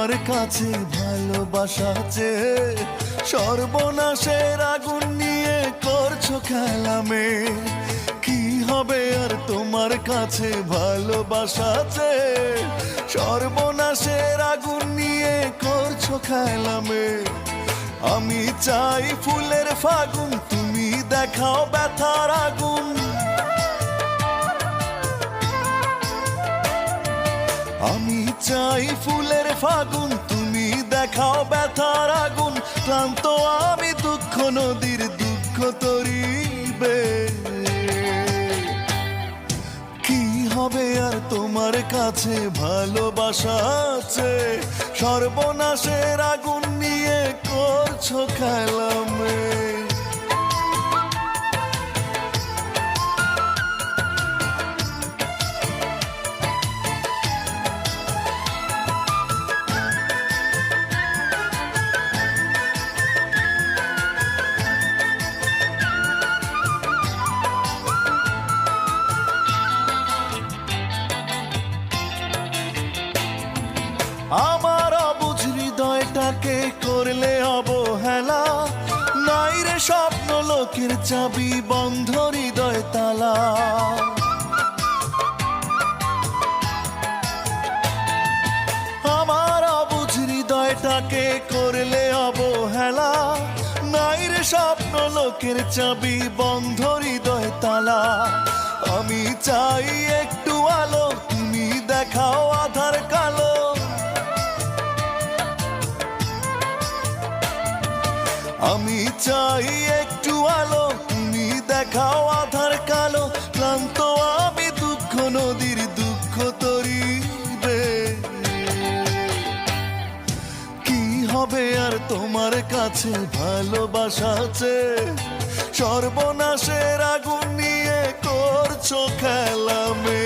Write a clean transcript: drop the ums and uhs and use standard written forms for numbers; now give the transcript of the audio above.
তোমার কাছে ভালোবাসা চেয়ে সর্বনাশের আগুন নিয়ে করছো খেলামে। কি হবে আর তোমার কাছে ভালোবাসা চেয়ে সর্বনাশের আগুন নিয়ে করছো খেলামে। আমি চাই ফুলের ফাগুন, তুমি দেখাও ব্যথার আগুন। আমি চাই ফুলের ফাগুন, তুমি দেখাও ব্যথার আগুন। ক্লান্ত আমি দুঃখ নদীর দুঃখ তরিবে। কি হবে আর তোমার কাছে ভালোবাসা চেয়ে সর্বনাশের আগুন নিয়ে করছো খেলামে। আমার অবুঝ হৃদয়টাকে করলে অবহেলা। নাই রে স্বপ্ন লোকের চাবি, বন্ধ হৃদয় তালা। আমার অবুঝ হৃদয়টাকে করলে অবহেলা। নাই রে স্বপ্ন লোকের চাবি, বন্ধ হৃদয় তালা। আমি চাই একটু আলো, তুমি দেখাও আধার কালো। আমি চাই একটু আলো, তুমি দেখাও আধার কালো। ক্লান্ত আমি দুঃখ নদীর দুঃখ তরিবে। কি হবে আর তোমার কাছে ভালোবাসা চেয়ে সর্বনাশের আগুন নিয়ে করছো খেলামে।